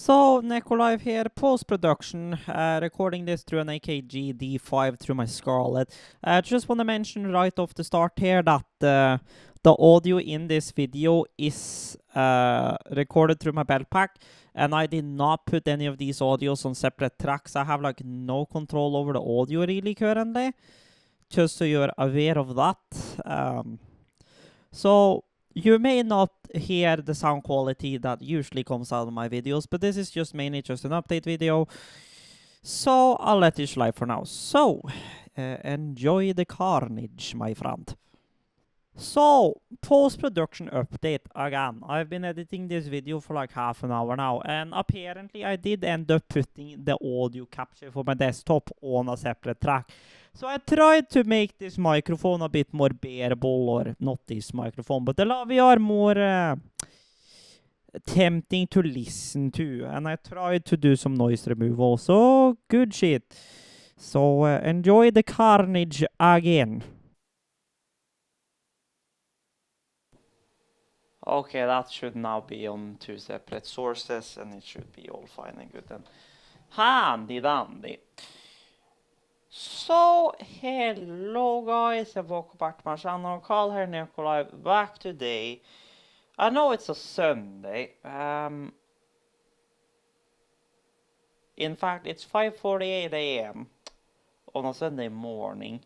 So, Nicolive here, post-production, recording this through an AKG D5 through my Scarlett. I just want to mention right off the start here that the audio in this video is recorded through my belt pack, and I did not put any of these audios on separate tracks. I have like no control over the audio really currently, just so you're aware of that. So you may not hear the sound quality that usually comes out of my videos, but this is just mainly just an update video. So I'll let it slide for now. So enjoy the carnage, my friend. So, post-production update again. I've been editing this video for like half an hour now, and apparently I did end up putting the audio capture for my desktop on a separate track. So I tried to make this microphone a bit more bearable, or not this microphone, but the Laviar more tempting to listen to, and I tried to do some noise removal, so good shit. So enjoy the carnage again. Okay, that should now be on two separate sources, and it should be all fine and good and handy dandy. So, hello guys, and welcome back to my channel. Carl here, Nikolai, back today. I know it's a Sunday. In fact, it's 5:48 a.m. on a Sunday morning,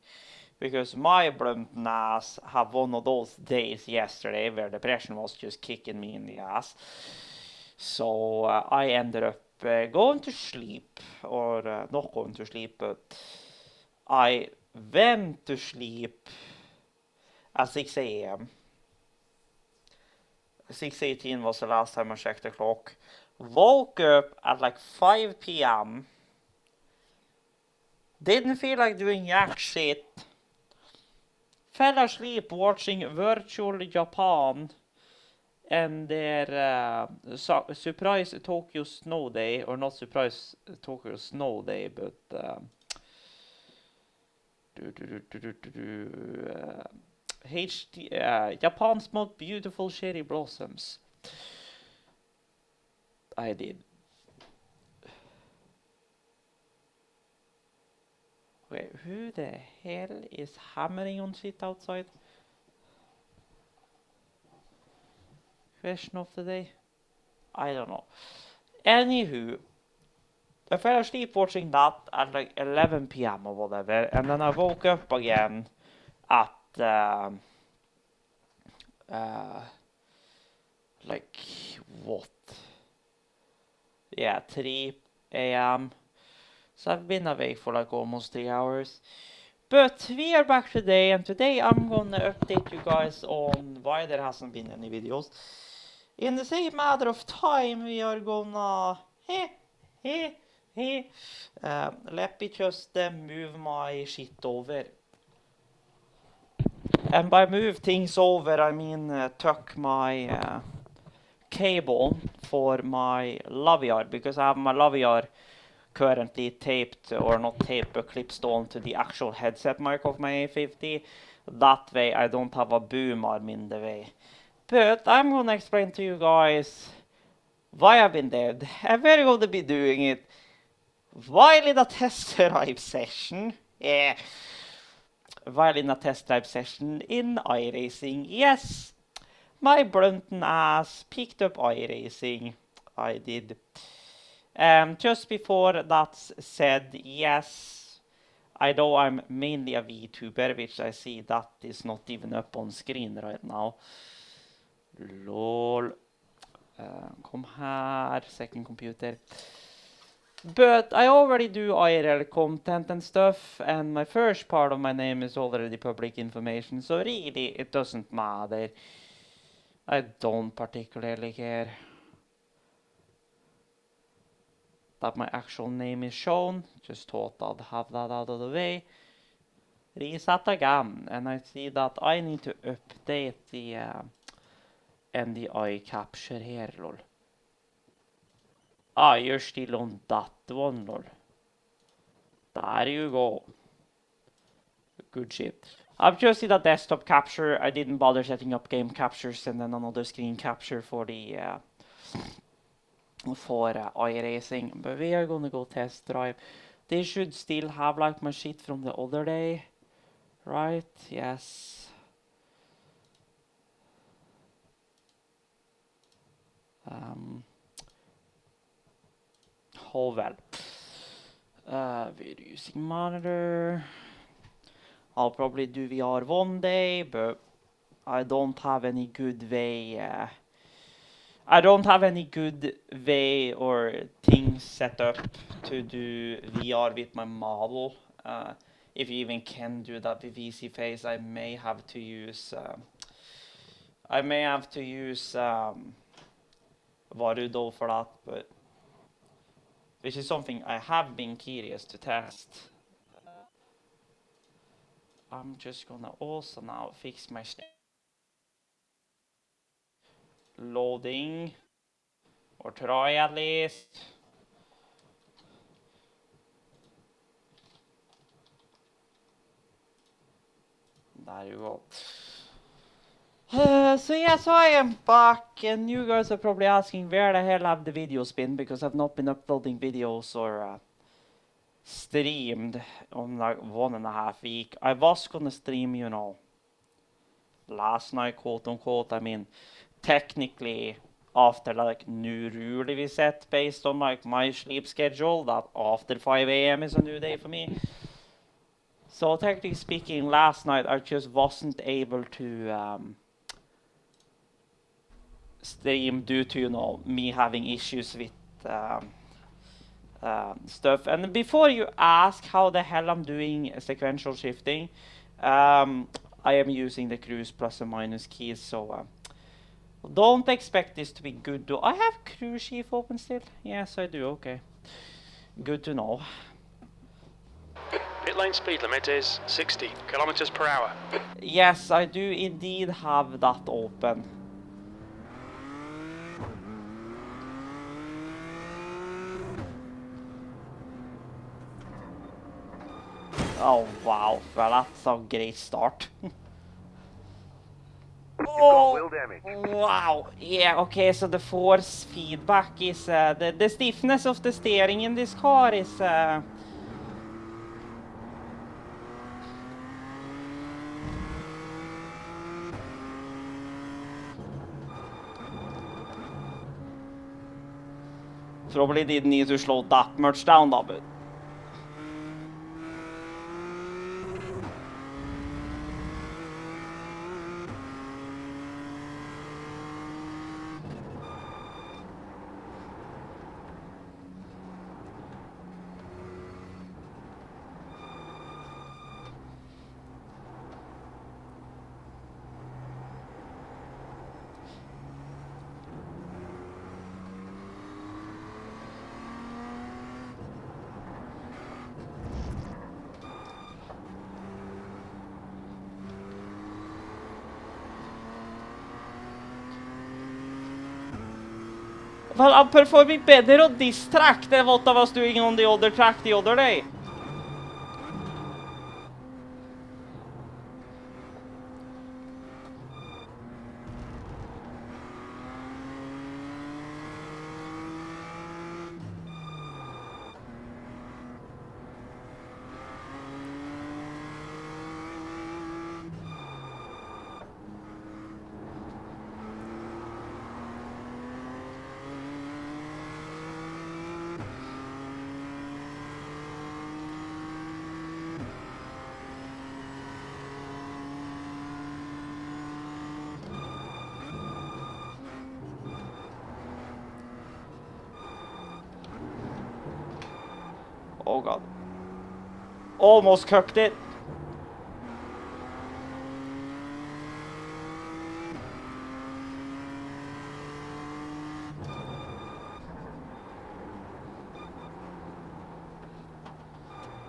because my blunt ass had one of those days yesterday where depression was just kicking me in the ass. So I ended up going to sleep, or not going to sleep, but I went to sleep at 6 a.m. 6:18 was the last time I checked the clock. Woke up at like 5 p.m. Didn't feel like doing jack shit. Fell asleep watching Virtual Japan and their surprise Tokyo Snow Day, or not surprise Tokyo Snow Day, but Japan's most beautiful cherry blossoms. I did. Wait, who the hell is hammering on shit outside? Question of the day? I don't know. Anywho, I fell asleep watching that at like 11 p.m. or whatever, and then I woke up again at like what? Yeah, 3 a.m. So I've been awake for like almost 3 hours. But we are back today, and today I'm gonna update you guys on why there hasn't been any videos. In the same matter of time, we are gonna let me just move my shit over. And by move things over, I mean tuck my cable for my Laviar, because I have my Laviar currently taped, or not taped, but clipped onto the actual headset mic of my A50. That way I don't have a boom arm in the way. But I'm gonna explain to you guys why I've been dead, and we're gonna be doing it while in a test drive session. Yeah. While in a test drive session in iRacing. Yes, my Brunton ass picked up iRacing. I did. Just before that's said, yes, I know I'm mainly a VTuber, which I see that is not even up on screen right now. Lol. Come here, second computer. But I already do IRL content and stuff, and my first part of my name is already public information, so really it doesn't matter. I don't particularly care that my actual name is shown. Just thought I'd have that out of the way. Reset again, and I see that I need to update the NDI capture here, lol. Ah, you're still on that one, lol. There you go. Good shit. I've just seen a desktop capture. I didn't bother setting up game captures, and then another screen capture for the for iRacing, but we are gonna go test drive. They should still have like my shit from the other day, right? Yes. Oh well. We're using monitor. I'll probably do VR one day, but I don't have any good way. I don't have any good way or things set up to do VR with my model. If you even can do that with VC Face, I may have to use. Varudo for that, but which is something I have been curious to test. I'm just gonna also now fix my loading, or try at least. There you go. So I am back, and you guys are probably asking where the hell have the videos been, because I've not been uploading videos or streamed on like 1.5 weeks. I was gonna stream, you know, last night, quote unquote. I mean, technically, after like new rule we set based on like my sleep schedule, that after 5 a.m. is a new day for me. So technically speaking, last night I just wasn't able to stream due to, you know, me having issues with stuff. And before you ask how the hell I'm doing sequential shifting, I am using the cruise plus and minus keys, so don't expect this to be good. Do I have cruise chief open still? Yes, I do. Okay, good to know. Pit lane speed limit is 60 kilometers per hour. Yes, I do indeed have that open. Oh wow, well that's a great start. Oh, wow. Yeah, okay, so the force feedback is the stiffness of the steering in this car is probably didn't need to slow that much down, though, but well, I'm performing better on this track than what I was doing on the other track the other day. Oh god. Almost cooked it.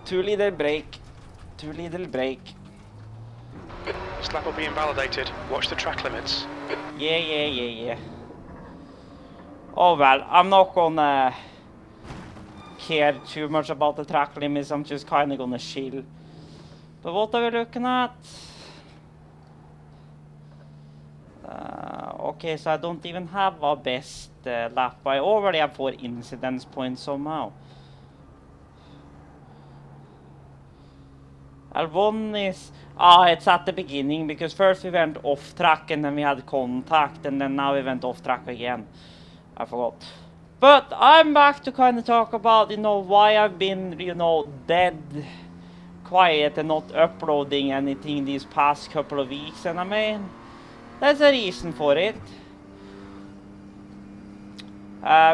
Too little brake. Too little brake. This lap will be invalidated. Watch the track limits. Yeah. Oh well, I'm not gonna care too much about the track limits. I'm just kind of gonna chill. But what are we looking at? Okay, so I don't even have a best lap. I already have 4 incidence points somehow. L1 is... it's at the beginning, because first we went off track and then we had contact, and then now we went off track again. I forgot. But I'm back to kind of talk about, you know, why I've been, you know, dead quiet and not uploading anything these past couple of weeks, and I mean, there's a reason for it.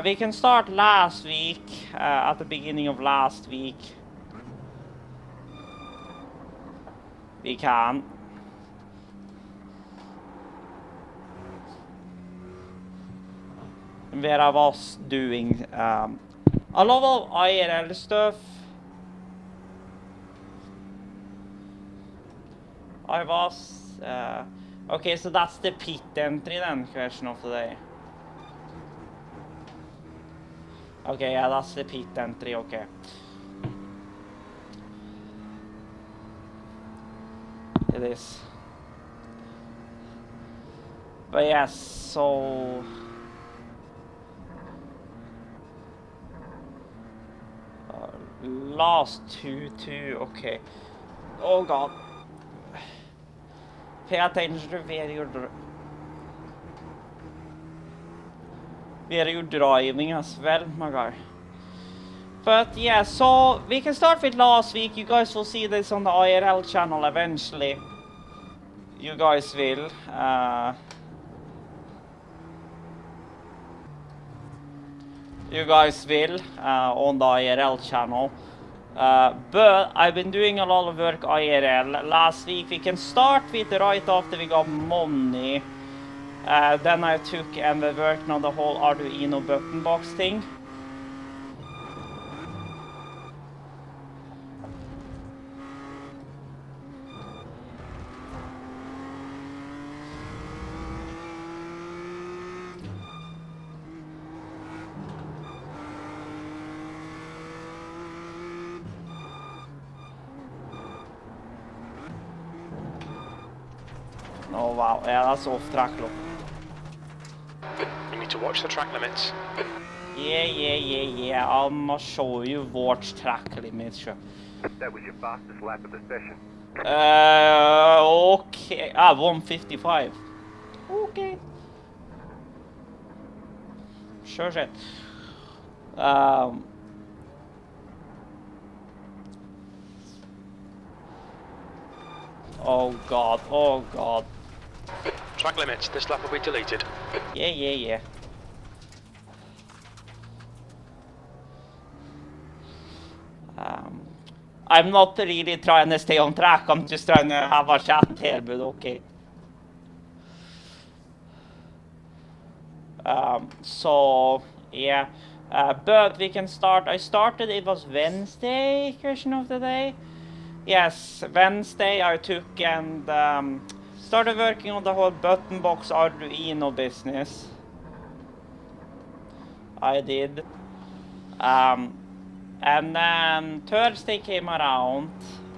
We can start last week, at the beginning of last week. We can. Where I was doing a lot of IRL stuff. I was... okay, so that's the pit entry then, question of the day. Okay, yeah, that's the pit entry, okay. It is. But yes, so... last 2-2, okay. Oh god. Pay attention to where you're driving as well, my guy. But yeah, so we can start with last week. You guys will see this on the IRL channel eventually. You guys will. You guys will on the IRL channel. But I've been doing a lot of work IRL. Last week we can start with right after we got money. Then I took and we worked on the whole Arduino button box thing. Oh wow, yeah, that's off track, look. You need to watch the track limits. Yeah. I'll show you watch track limits, sure. That was your fastest lap of the session. Okay. 155. Okay. Sure shit. Oh god. Track limits, this lap will be deleted. Yeah. I'm not really trying to stay on track, I'm just trying to have a chat here, but okay. So, yeah. But we can start. I started, it was Wednesday, question of the day. Yes, Wednesday I took and started working on the whole button box Arduino business. I did. And then Thursday came around.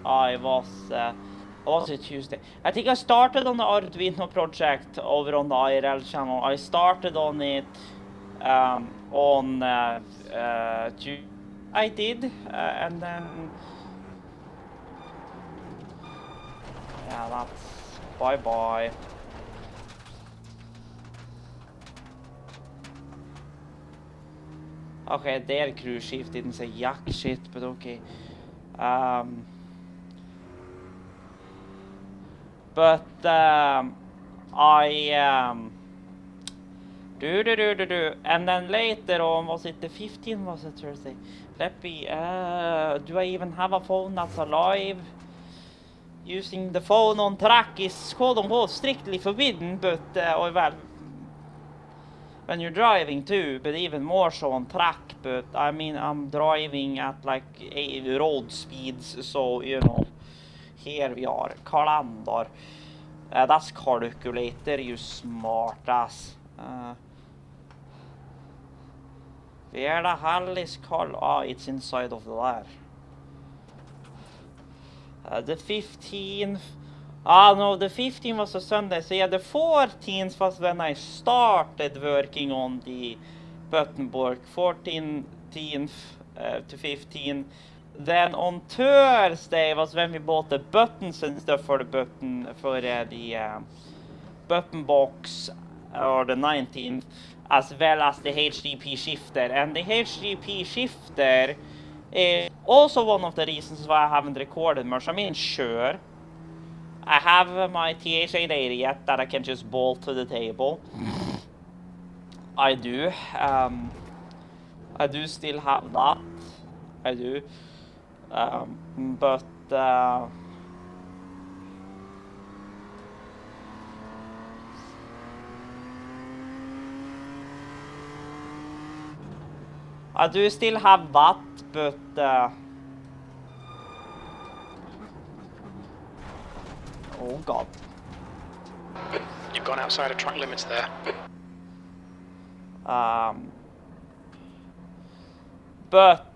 Or was it Tuesday? I think I started on the Arduino project over on the IRL channel. I started on it on Tuesday. I did, and then... yeah, that's... bye-bye. Okay, their cruise shift didn't say jack shit, but okay. But and then later on, was it the 15th, was it Thursday? Let me, do I even have a phone that's alive? Using the phone on track is quote-unquote strictly forbidden, but, or well, when you're driving too, but even more so on track. But I mean, I'm driving at like road speeds, so you know, here we are, calendar. That's calculator, you smart ass. Where the hell is it's inside of there. The 15th No, the 15th was a Sunday. So yeah, the 14th was when I started working on the button board. 14th to 15th. Then on Thursday was when we bought the buttons and stuff for the button the button box, or the 19th, as well as the HDP shifter. And the HDP shifter is also one of the reasons why I haven't recorded much. I mean, sure, I have my TH-880 yet that I can just bolt to the table. I do. I do still have that. I do. But I do still have that, but oh god. You've gone outside of track limits there. But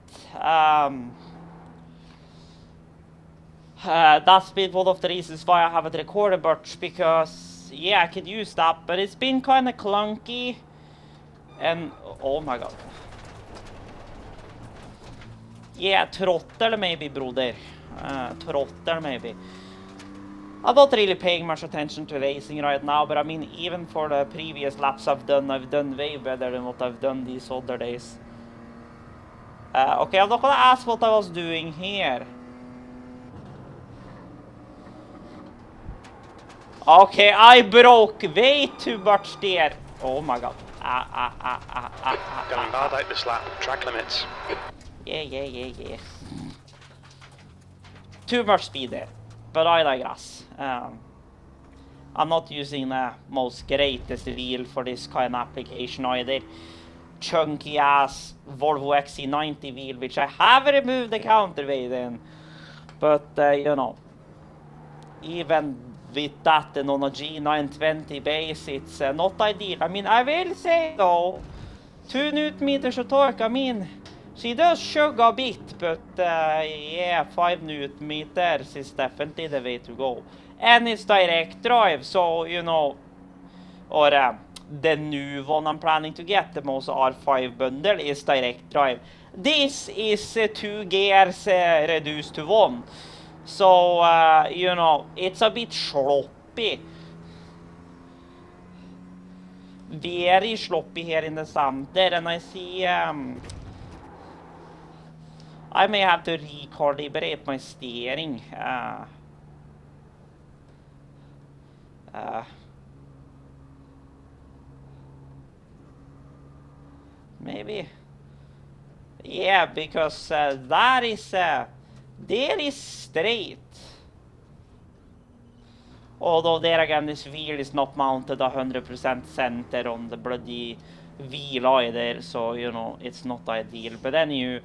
that's been one of the reasons why I haven't recorded much, because yeah, I could use that, but it's been kind of clunky. And oh my god. Yeah, throttle maybe, brother. Throttle maybe. I'm not really paying much attention to racing right now, but I mean, even for the previous laps I've done way better than what I've done these other days. Okay, I'm not gonna ask what I was doing here. Okay, I broke way too much there. Oh my god. Gonna invalidate this lap. Track limits. Yeah. Too much speed there, but I digress. I'm not using the most greatest wheel for this kind of application either. Chunky ass Volvo XC90 wheel, which I have removed the counterweight in. But you know, even with that and on a G920 base, it's not ideal. I mean, I will say though, 2 Newton meters of torque, I mean, she does chug a bit, but yeah, 5 Newton meters is definitely the way to go. And it's direct drive, so you know, or the new one I'm planning to get, the most R5 bundle, is direct drive. This is 2 gears reduced to 1. So, you know, it's a bit sloppy. Very sloppy here in the center, and I see I may have to recalibrate my steering. Maybe. Yeah, because that is there is straight. Although there again, this wheel is not mounted 100% center on the bloody wheel either, so you know, it's not ideal. But anyway,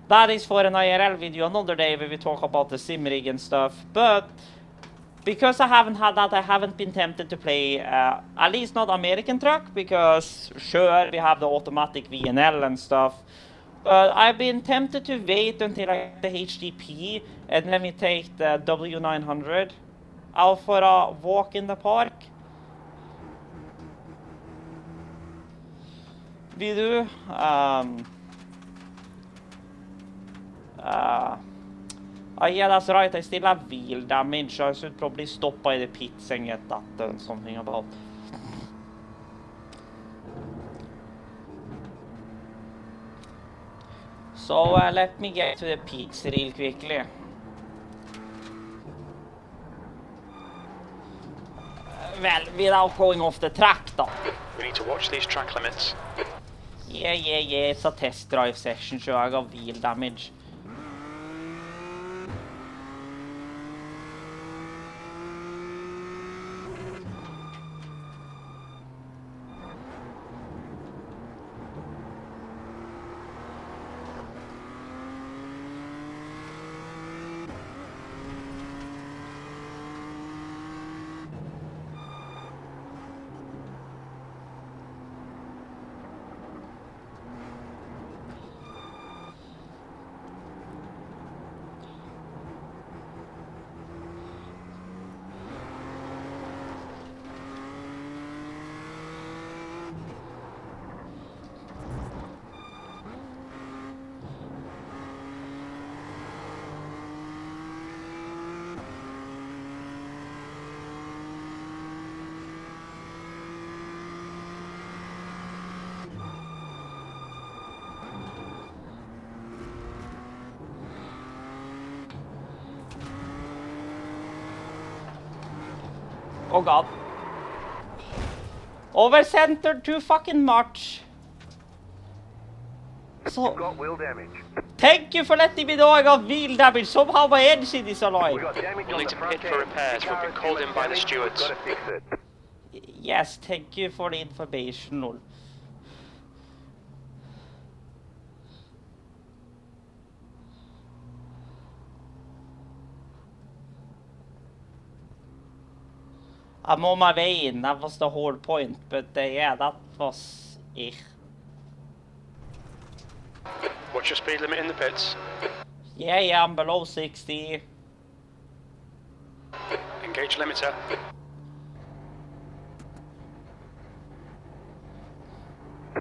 that is for an IRL video another day where we talk about the sim rig and stuff. But because I haven't had that, I haven't been tempted to play, at least not American Truck, because sure, we have the automatic VNL and stuff. But I've been tempted to wait until I get the HDP and let me take the W900 out for a walk in the park. We do. Yeah, that's right. I still have wheel damage. I should probably stop by the pits and get that done something about. So let me get to the pits real quickly. Well, without going off the track though. We need to watch these track limits. Yeah, it's a test drive session, so I got wheel damage. Oh god. Over-centered too fucking much. So, Got wheel damage. thank you for letting me know I got wheel damage. Somehow my engine is We alive. got damage We'll on need the to front pit for end. repairs. The We've car been is called too in by the much damage. stewards. We've got to fix it. Yes, thank you for the information. Lol. I'm on my way in, that was the whole point, but yeah, that was it. What's your speed limit in the pits? Yeah, I'm below 60. Engage limiter.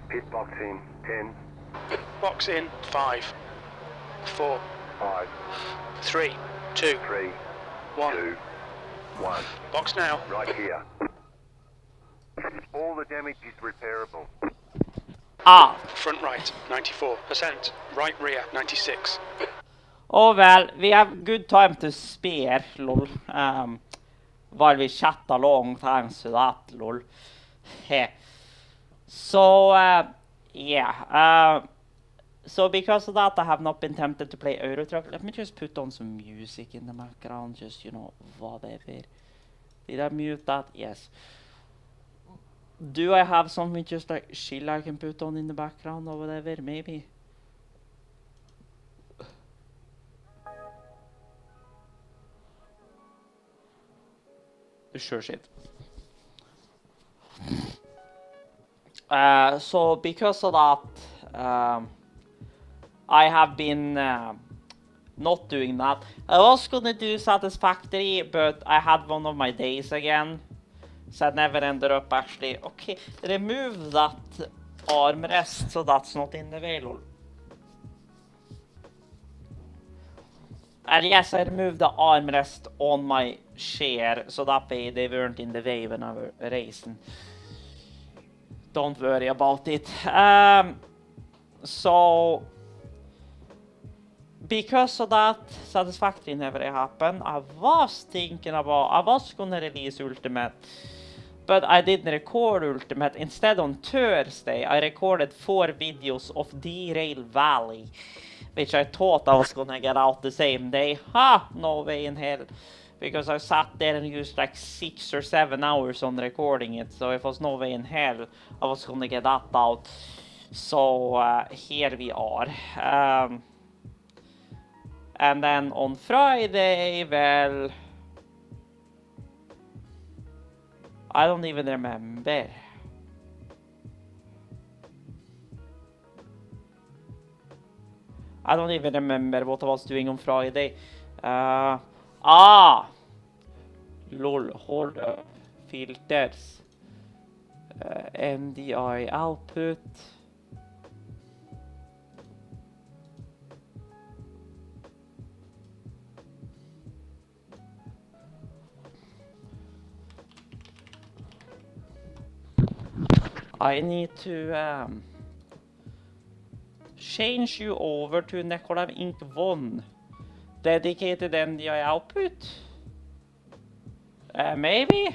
Pit box in. 10, Box in. 5, 4, 5, 3, 2, 3, 1. 2, 1. Box now. Right here. All the damage is repairable. Ah, Front right, 94%. Right rear, 96. oh well, we have good time to spare, lol. While we chat along, thanks to that, lol. Heh. So, yeah. So because of that, I have not been tempted to play Euro Truck. Let me just put on some music in the background, just, you know, whatever. Did I mute that? Yes. Do I have something just like chill I can put on in the background or whatever? Maybe. Sure shit. So because of that, I have been not doing that. I was gonna do Satisfactory, but I had one of my days again. So I never ended up actually... Okay, remove that armrest so that's not in the way, lol. And yes, I removed the armrest on my chair so that way they weren't in the way when I was racing. Don't worry about it. So... Because of that, Satisfactory never happened. I was thinking about... I was gonna release Ultimate. But I didn't record Ultimate. Instead, on Thursday, I recorded 4 videos of Derail Valley, which I thought I was gonna get out the same day. Ha! No way in hell. Because I sat there and used like 6 or 7 hours on recording it, so it was no way in hell I was gonna get that out. So here we are. And then on Friday, well... I don't even remember. I don't even remember what I was doing on Friday. Lol, hold up. Filters. MDI output. I need to change you over to Necolav Inc. 1. Dedicated NDI output? Maybe?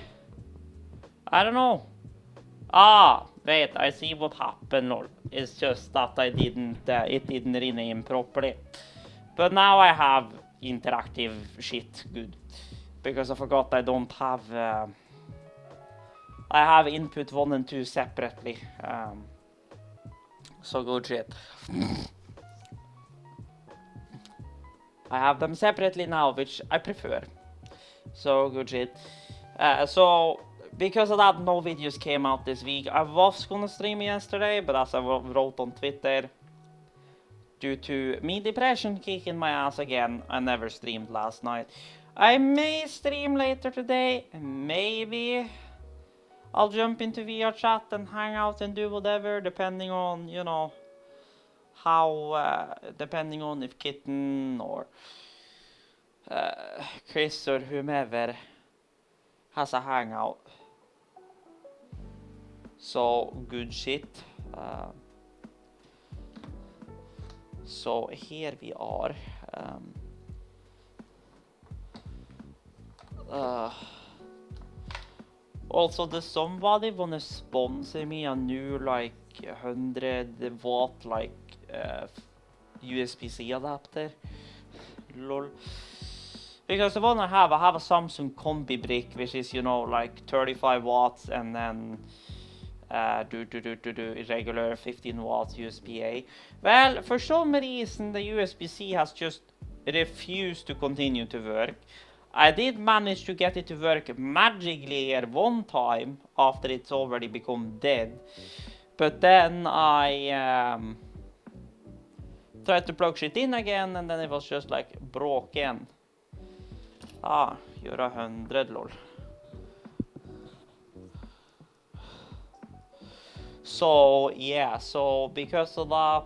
I don't know. Wait, I see what happened, lol. It's just that I didn't, it didn't rename properly. But now I have interactive shit, good. Because I forgot I don't have... I have input 1 and 2 separately. So good shit. I have them separately now, which I prefer. So good shit. So because of that, no videos came out this week. I was gonna stream yesterday, but as I wrote on Twitter, due to me depression kicking my ass again, I never streamed last night. I may stream later today, maybe. I'll jump into VR chat and hang out and do whatever, depending on, you know, how, depending on if Kitten or Chris or whomever has a hangout. So, good shit. So, here we are. Also, does somebody wanna sponsor me a new like 100 watt like USB-C adapter? Lol. Because the one I have a Samsung Combi brick, which is, you know, like 35 watts and then do irregular 15 watts USB-A. Well, for some reason the USB-C has just refused to continue to work. I did manage to get it to work magically at one time after it's already become dead. But then I tried to plug shit in again and then it was just like broken. Ah, you're 100 lol. So yeah, so because of that,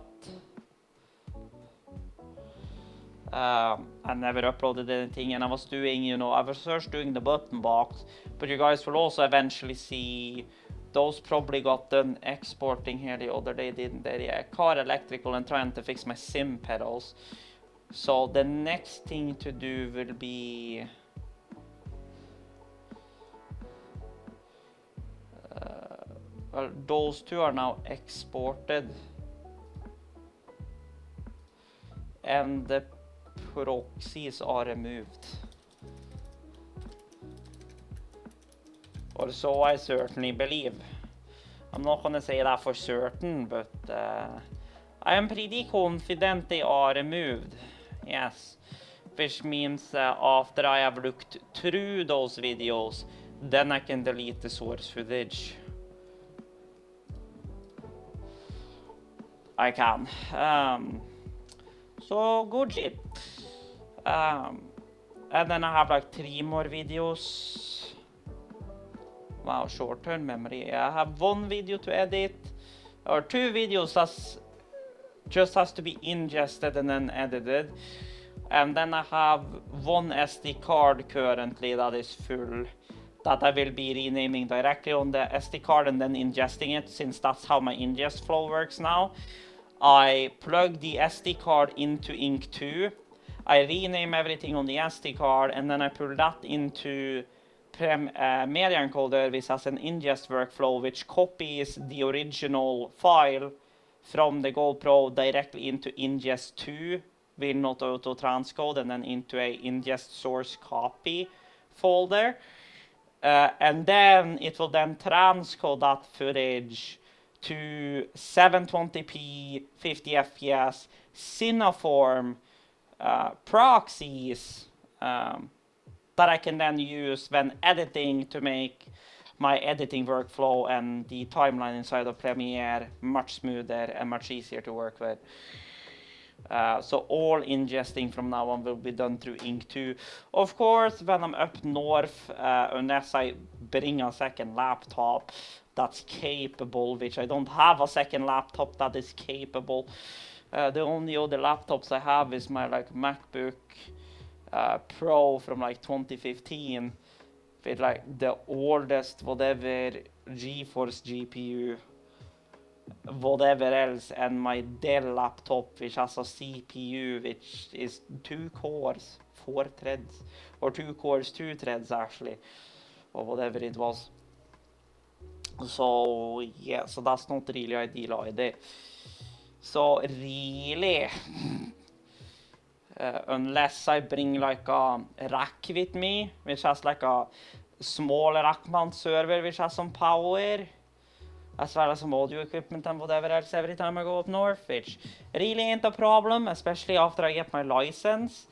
I never uploaded anything, and I was doing, you know, I was first doing the button box, but you guys will also eventually see those probably got done exporting here the other day, didn't they? Yeah, car electrical and trying to fix my sim pedals. So the next thing to do will be well, those two are now exported, and the proxies are removed. Or so I certainly believe. I'm not gonna say that for certain, but I am pretty confident they are removed. Yes. Which means after I have looked through those videos, then I can delete the source footage. I can. So good shit. And then I have like 3 more videos. Wow, short-term memory. I have 1 video to edit, or 2 videos that just has to be ingested and then edited. And then I have 1 SD card currently that is full, that I will be renaming directly on the SD card and then ingesting it, since that's how my ingest flow works now. I plug the SD card into Ink 2, I rename everything on the SD card, and then I pull that into Media Encoder, which has an ingest workflow which copies the original file from the GoPro directly into ingest 2, will not auto transcode, and then into a ingest source copy folder. And then it will then transcode that footage to 720p 50 fps Cineform proxies that I can then use when editing to make my editing workflow and the timeline inside of Premiere much smoother and much easier to work with. So all ingesting from now on will be done through Ink 2. Of course, when I'm up north, unless I bring a second laptop that's capable, which I don't have a second laptop that is capable. The only other laptops I have is my like MacBook Pro from like 2015 with like the oldest whatever GeForce GPU, whatever else, and my Dell laptop which has a CPU which is 2 cores, 4 threads, or 2 cores, 2 threads actually, or whatever it was. So yeah, so that's not really ideal either. So really, unless I bring like a rack with me, which has like a small rack mount server which has some power, as well as some audio equipment and whatever else every time I go up north, which really ain't a problem, especially after I get my license.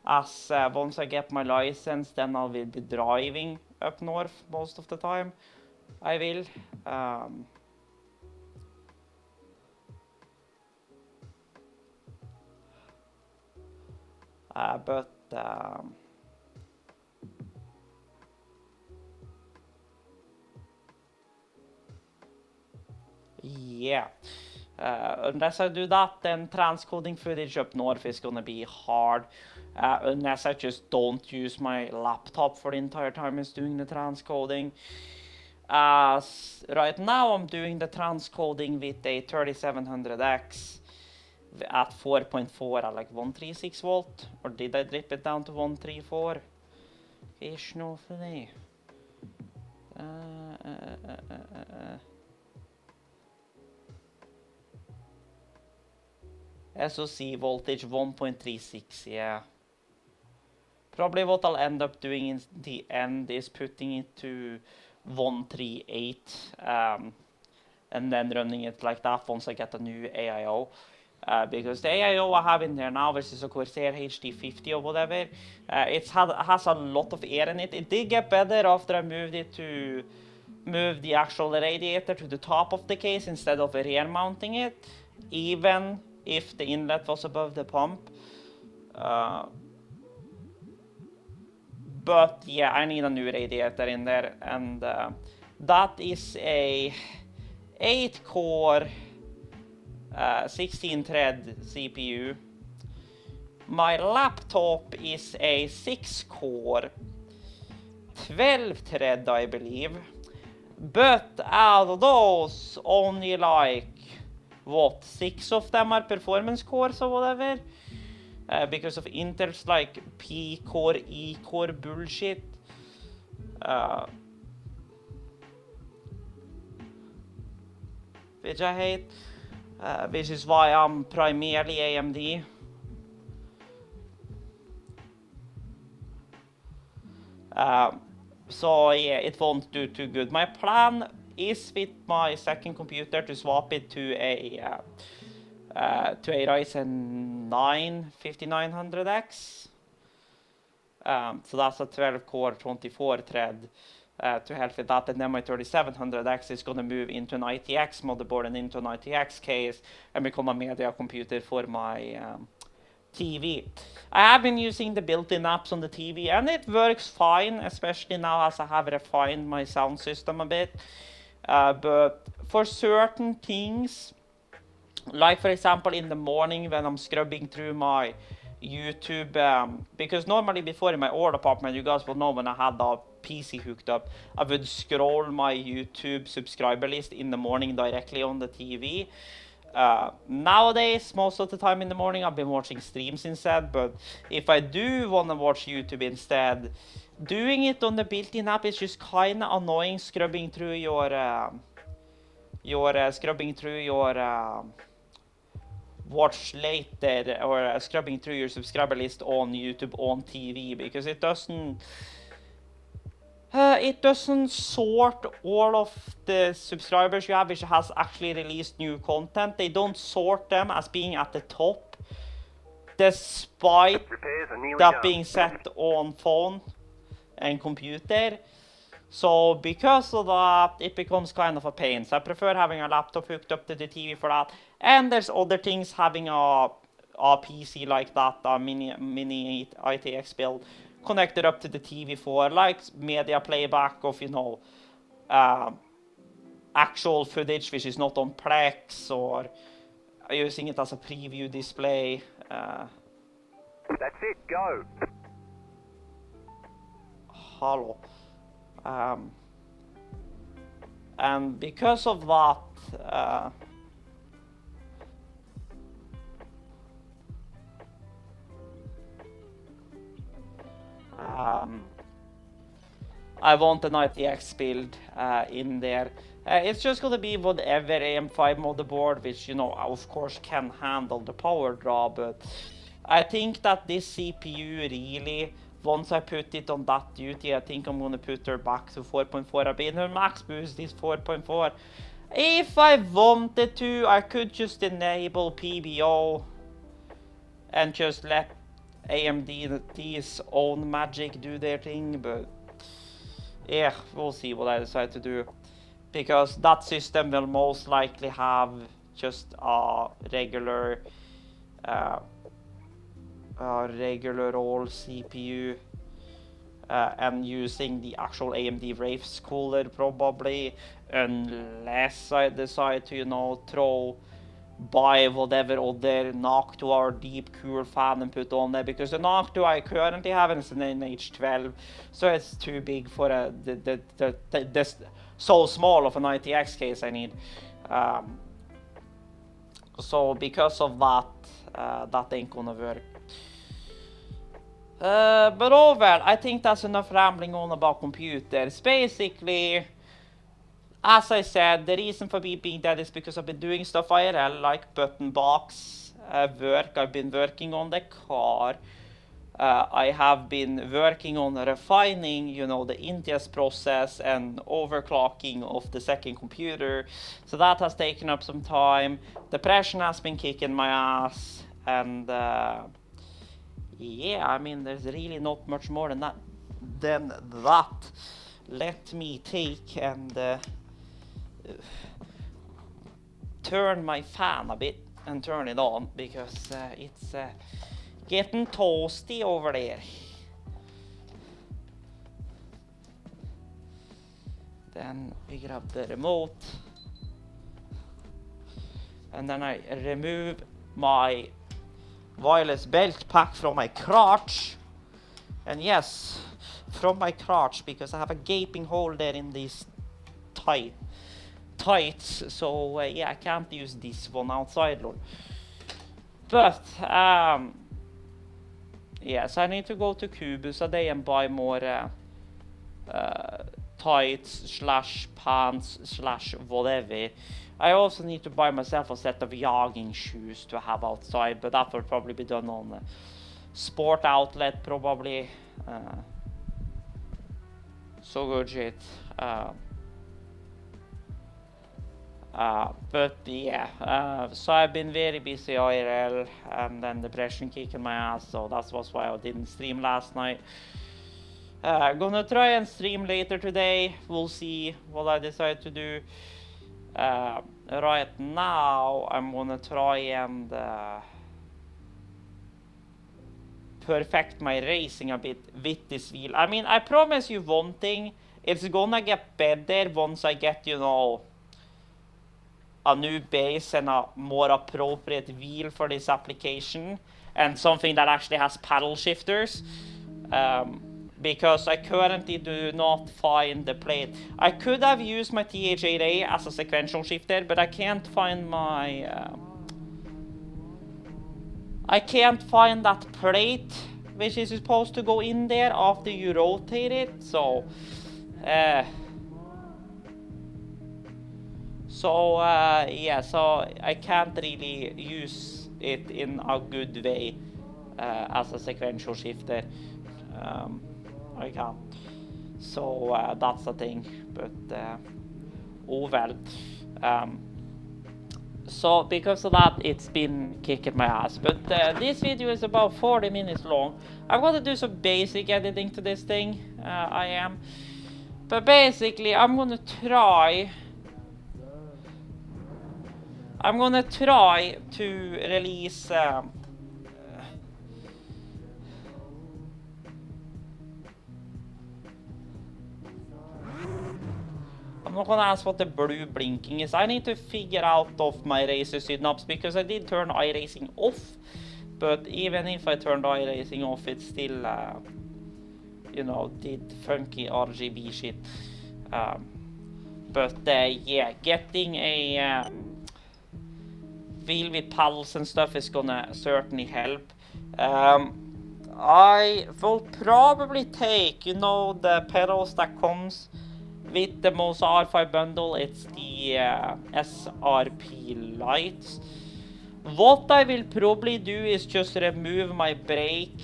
As once I get my license, then I will be driving up north most of the time. I will. Yeah. Unless I do that, then transcoding footage up north is gonna be hard. Unless I just don't use my laptop for the entire time it's doing the transcoding. Right now I'm doing the transcoding with a 3700X at 4.4 at like 136 volt, or did I drip it down to 134? Ish no for me. SoC voltage 1.36, yeah. Probably what I'll end up doing in the end is putting it to 138, and then running it like that once I get a new AIO. Because the AIO I have in there now, which is a Corsair HD50 or whatever, it has a lot of air in it. It did get better after I moved the actual radiator to the top of the case instead of rear mounting it, even if the inlet was above the pump. But yeah, I need a new radiator in there, and that is a 8-core 16-thread CPU. My laptop is a 6-core 12-thread, I believe. But out of those, only like, what, 6 of them are performance cores or whatever? Because of Intel's like P-core, E-core bullshit. Which I hate. Which is why I'm primarily AMD. So yeah, it won't do too good. My plan is with my second computer to swap it to a Ryzen 9 5900X. So that's a 12-core 24-thread to help with that, and then my 3700X is going to move into an ITX motherboard and into an ITX case and become a media computer for my TV. I have been using the built-in apps on the TV and it works fine, especially now as I have refined my sound system a bit. But for certain things, like for example in the morning when I'm scrubbing through my YouTube, because normally before in my old apartment, you guys will know when I had the PC hooked up, I would scroll my YouTube subscriber list in the morning directly on the TV. Nowadays, most of the time in the morning, I've been watching streams instead, but if I do want to watch YouTube instead, doing it on the built-in app is just kind of annoying, scrubbing through your watch later, or scrubbing through your subscriber list on YouTube on TV, because it doesn't sort all of the subscribers you have which has actually released new content. They don't sort them as being at the top, despite that being set on phone and computer. So because of that, it becomes kind of a pain. So I prefer having a laptop hooked up to the TV for that. And there's other things, having a PC like that, a mini ITX build connected up to the TV for like media playback of, you know, actual footage which is not on Plex, or using it as a preview display. That's it, go. Hello. And because of that, I want an ITX build in there. It's just going to be whatever AM5 motherboard, which, you know, of course can handle the power draw, but I think that this CPU really, once I put it on that duty, I think I'm going to put her back to 4.4. I mean, her max boost is 4.4. If I wanted to, I could just enable PBO and just let AMD's own magic do their thing, but yeah, we'll see what I decide to do, because that system will most likely have just a regular old CPU, and using the actual AMD Wraiths cooler probably, unless I decide to, you know, buy whatever other NOC 2 or deep cool fan and put on there, because the NOC 2 I currently have is an NH12, so it's too big for this so small of an ITX case I need. So because of that, that ain't gonna work. But overall, I think that's enough rambling on about computers. Basically, as I said, the reason for me being dead is because I've been doing stuff IRL, like button box work. I've been working on the car. I have been working on refining, you know, the ingest process and overclocking of the second computer. So that has taken up some time. Depression has been kicking my ass. And yeah, I mean, there's really not much more than that. Let me take and turn my fan a bit and turn it on, because it's getting toasty over there. Then we grab the remote, and then I remove my wireless belt pack from my crotch. And yes, from my crotch, because I have a gaping hole there in these tights. So yeah, I can't use this one outside, Lord. But yes, I need to go to Kubus a day and buy more tights / pants / whatever. I also need to buy myself a set of jogging shoes to have outside, but that will probably be done on a sport outlet, probably. So good shit. But yeah, so I've been very busy IRL, and then depression kicking my ass, so that was why I didn't stream last night. Gonna try and stream later today. We'll see what I decide to do. Right now, I'm gonna try and perfect my racing a bit with this wheel. I mean, I promise you one thing, it's gonna get better once I get, you know, a new base and a more appropriate wheel for this application, and something that actually has paddle shifters. Because I currently do not find the plate. I could have used my TH8A as a sequential shifter, but I can't find my... I can't find that plate which is supposed to go in there after you rotate it, so... yeah, so I can't really use it in a good way as a sequential shifter. I can't. So that's the thing, but oh well. So because of that, it's been kicking my ass. But this video is about 40 minutes long. I'm gonna do some basic editing to this thing. I am. But basically, I'm gonna try to release I'm not gonna ask what the blue blinking is. I need to figure out of my racer synapse, because I did turn iRacing off. But even if I turned iRacing off, it still, you know, did funky RGB shit. But yeah, getting a wheel with paddles and stuff is gonna certainly help. I will probably take, you know, the pedals that comes with the Moza R5 bundle. It's the SRP lights. What I will probably do is just remove my brake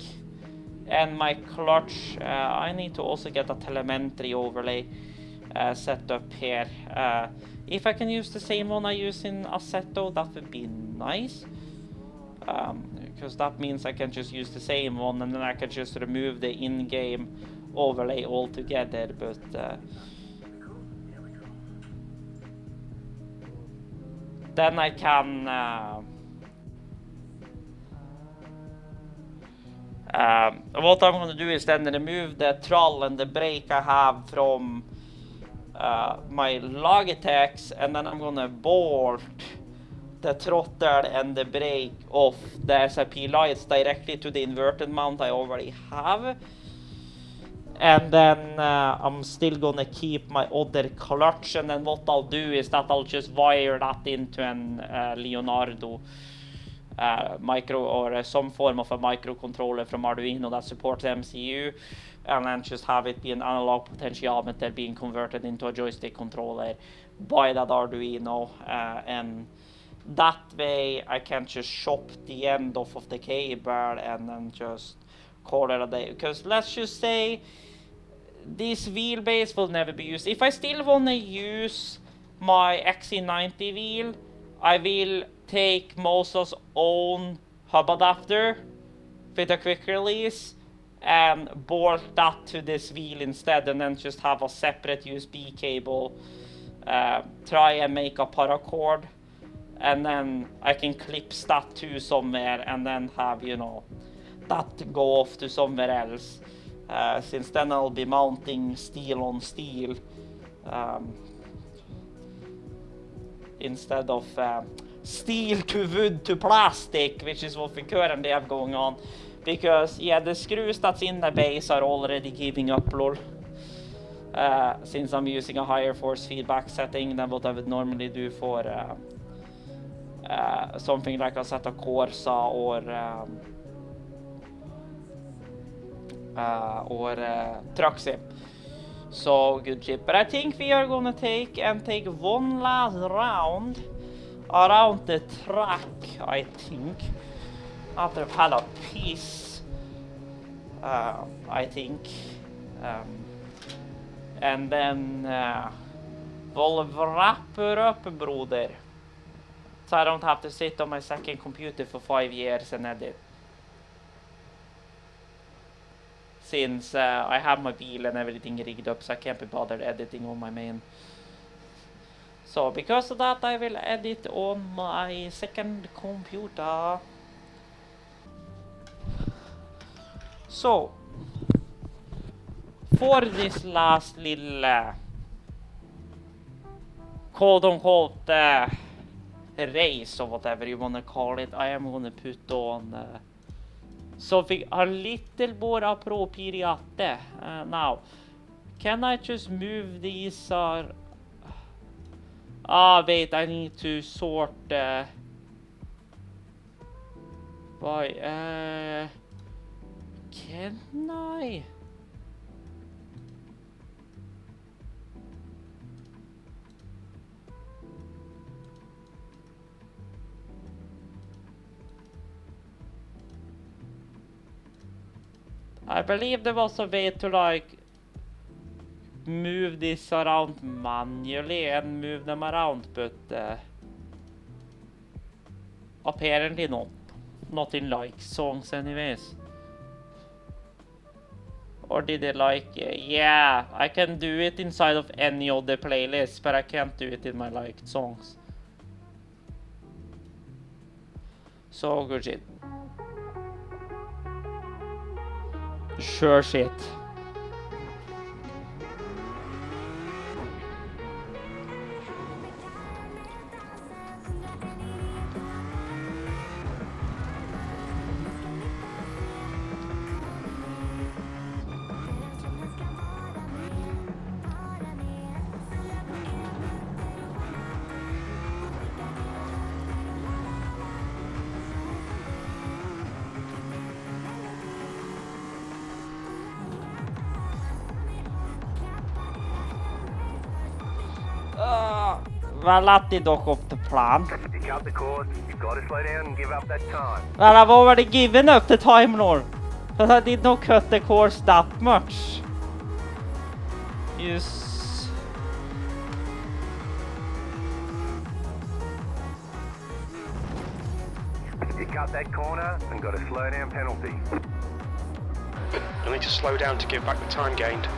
and my clutch. I need to also get a telemetry overlay set up here. If I can use the same one I use in Assetto, that would be nice. Because that means I can just use the same one, and then I can just remove the in-game overlay altogether. But then I can what I'm going to do is then remove the throttle and the brake I have from my Logitechs, and then I'm going to bolt the throttle and the brake off the SIP lights directly to the inverted mount I already have. And then I'm still gonna keep my other clutch, and then what I'll do is that I'll just wire that into an Leonardo micro, or some form of a microcontroller from Arduino that supports MCU, and then just have it be an analog potentiometer being converted into a joystick controller by that Arduino, and that way I can just chop the end off of the cable and then just call it a day. Because let's just say this wheelbase will never be used. If I still want to use my XC90 wheel, I will take Mosa's own hub adapter with a quick release and bolt that to this wheel instead, and then just have a separate USB cable. Try and make a paracord, and then I can clip that to somewhere and then have, you know, that go off to somewhere else. Since then I'll be mounting steel on steel instead of steel to wood to plastic, which is what we currently have going on. Because yeah, the screws that's in the base are already giving up, lol. Since I'm using a higher force feedback setting than what I would normally do for something like a Assetto Corsa or truck sim. So good shit. But I think we are gonna take one last round around the track, I think. After I've had a piece, I think. And then we'll wrap it up, brother. So I don't have to sit on my second computer for 5 years and edit. Since I have my wheel and everything rigged up, so I can't be bothered editing on my main. So because of that, I will edit on my second computer. So, for this last little quote-unquote race, or whatever you want to call it, I am going to put on something a little more appropriate. Now, can I just move these? Wait, I need to sort by can I? I believe there was a way to like move this around manually and move them around, but apparently not in like songs anyways. Or did it like, yeah, I can do it inside of any of the playlists, but I can't do it in my liked songs. So good shit. Sure shit. Well, that did not go up to plan. You cut the course, you've got to slow down and give up that time. Well, I've already given up the time, Lord. But I did not cut the course that much. Yes. You cut that corner and got a slow down penalty. You'll need to slow down to give back the time gained.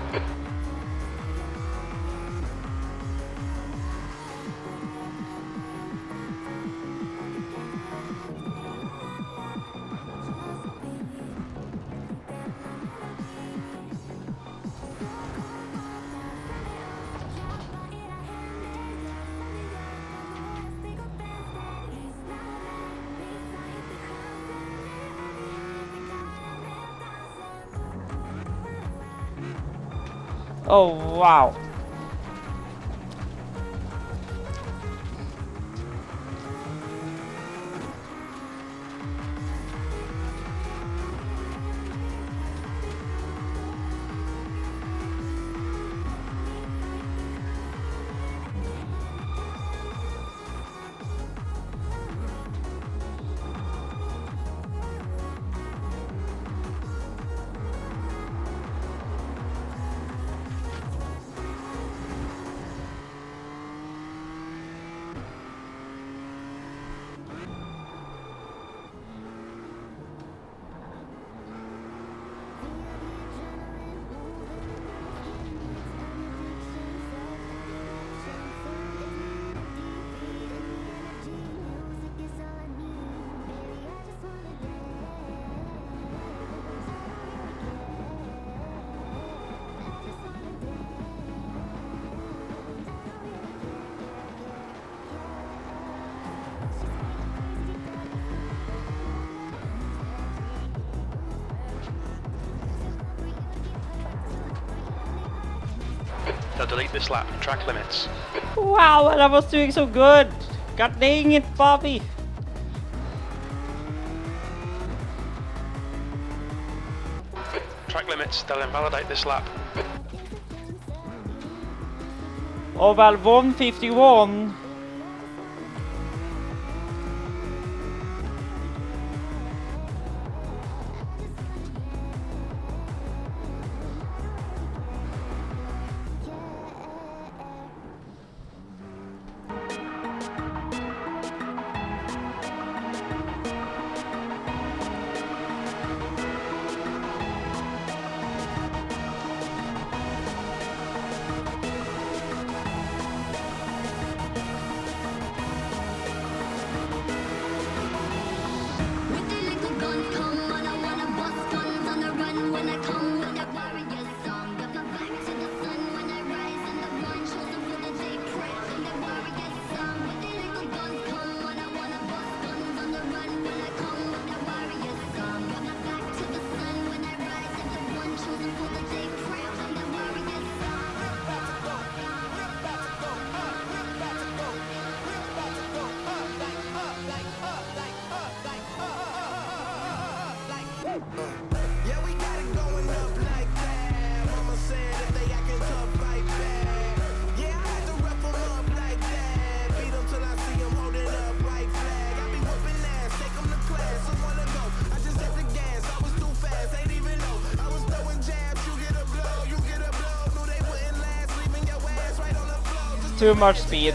Oh, wow. They'll delete this lap. Track limits. Wow, and I was doing so good. God dang it, Bobby. Track limits. They'll invalidate this lap. Oh well, 151. Too much speed.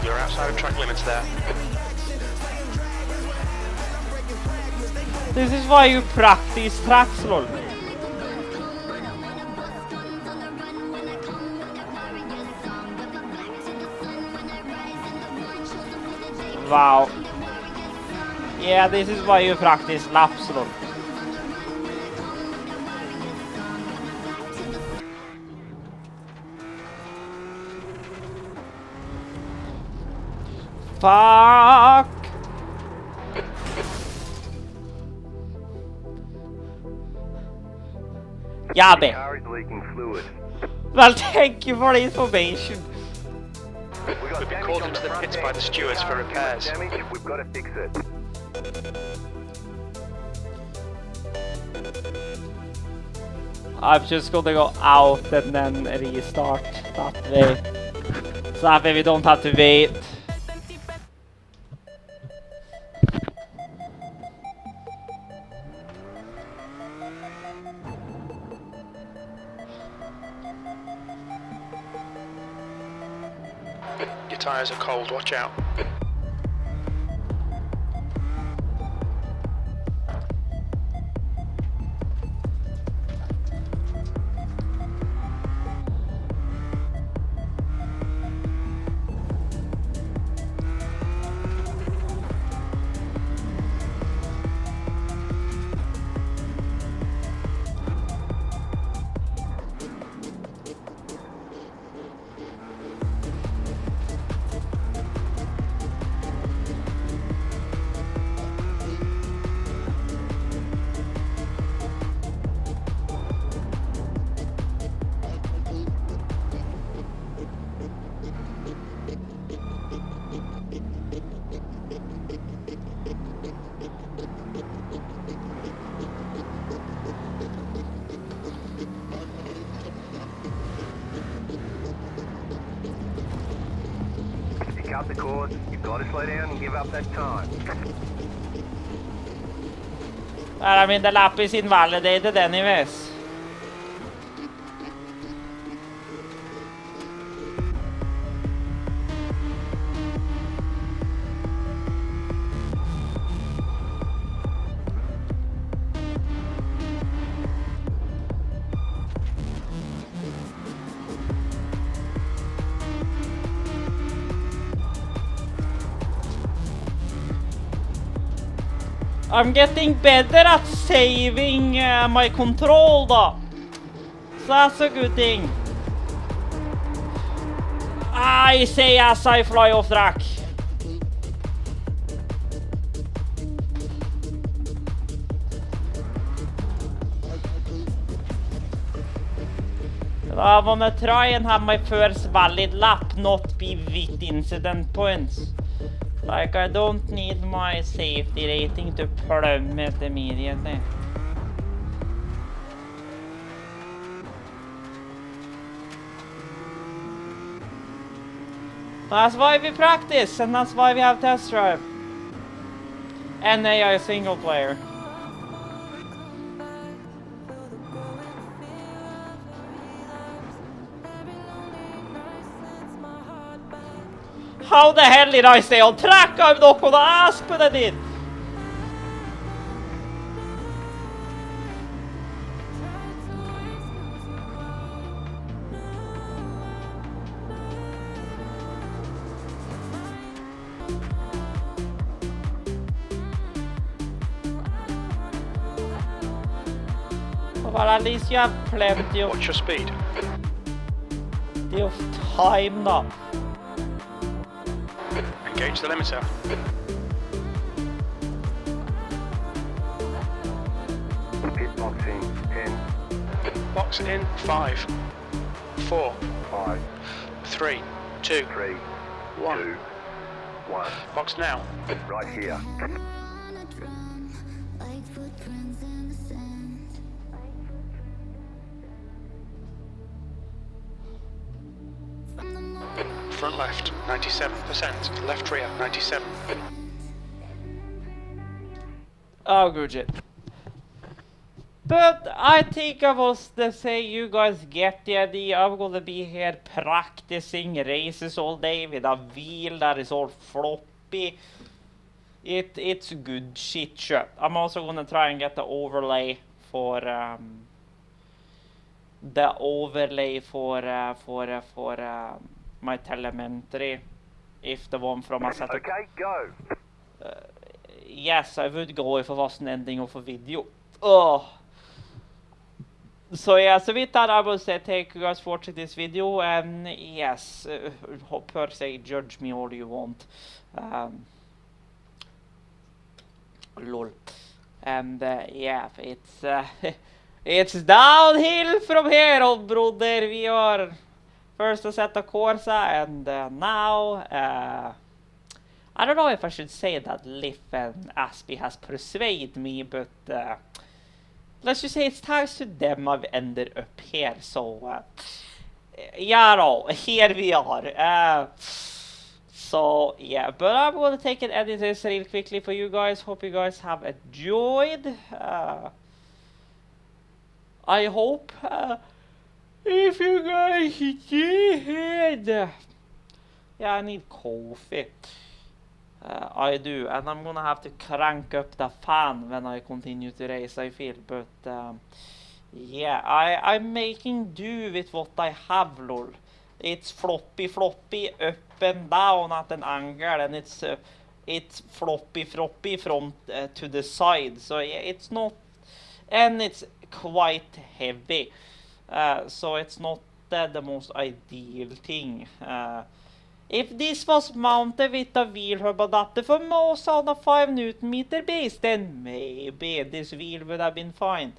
You're outside of track limits there. This is why you practice tracks, lol. Wow. Yeah, this is why you practice laps, lol. Fuck! Yeah, The babe. car is leaking fluid. Well, thank you for the information. We've got We've been damage called on into the front pits end. by the stewards for Car has too much repairs. damage. We've got to fix it. I'm just gonna go out and then restart that way. So that way we don't have to wait. Your tyres are cold. Watch out. You cut the course. You've got to slow down and give up that time. Well, I mean, the lap is invalidated anyways. I'm getting better at saving my control though. So that's a good thing. I say as I fly off track. I wanna try and have my first valid lap not be with incident points. Like, I don't need my safety rating to plummet immediately. That's why we practice, and that's why we have test drive. And AI single player. How the hell did I stay on track? I'm not gonna ask, but I did. Well, at least you have plenty of Watch your speed. time now. Engage the limiter. Pit boxing 10, Box in 5, 4, 5, 3, 2, 3, 1. 2, 1. Box now. Right here. Front left, 97%. Left rear, 97. Oh, good shit. But I think I was to say you guys get the idea. I'm gonna be here practicing races all day with a wheel that is all floppy. It's good shit. Sure. I'm also gonna try and get the overlay for my telemetry, if the one from a set of... Okay, go. Yes, I would go if I wasn't ending off a video. Oh. So yeah, so with that I will say thank you guys for watching this video, and yes, per se, judge me all you want. Lol. And yeah, it's it's downhill from here, old brother. We are first a set of Corsa, and now I don't know if I should say that Liv and Aspie has persuaded me, but let's just say it's thanks to them I've ended up here. So yeah, no, here we are. So yeah, but I'm gonna take and edit this real quickly for you guys. Hope you guys have enjoyed. I hope if you guys did. Yeah, I need coffee. I do, and I'm gonna have to crank up the fan when I continue to race, I feel, but yeah, I'm making do with what I have, lol. It's floppy up and down at an angle, and it's floppy from to the side, so yeah, it's not, and it's quite heavy, so it's not the most ideal thing. If this was mounted with a wheel hub adapter for most on a 5 Nm base, then maybe this wheel would have been fine.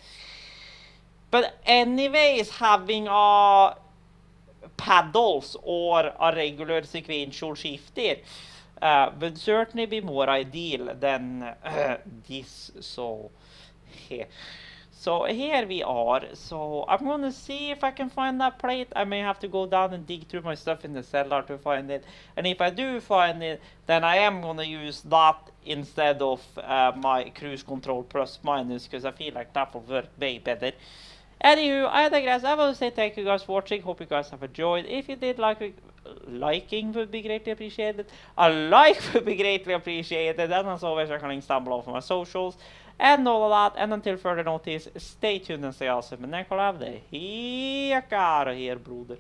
But anyways, having paddles or a regular sequential shifter would certainly be more ideal than this. So yeah. So here we are. So I'm gonna see if I can find that plate. I may have to go down and dig through my stuff in the cellar to find it. And if I do find it, then I am gonna use that instead of my cruise control plus minus, because I feel like that will work way better. Anywho, I digress. I will say thank you guys for watching. Hope you guys have enjoyed. If you did, liking would be greatly appreciated. A like would be greatly appreciated. And as always, I can links down below for my socials and all of that. And until further notice, stay tuned and stay awesome. And then I'll have the heck out of here, brother.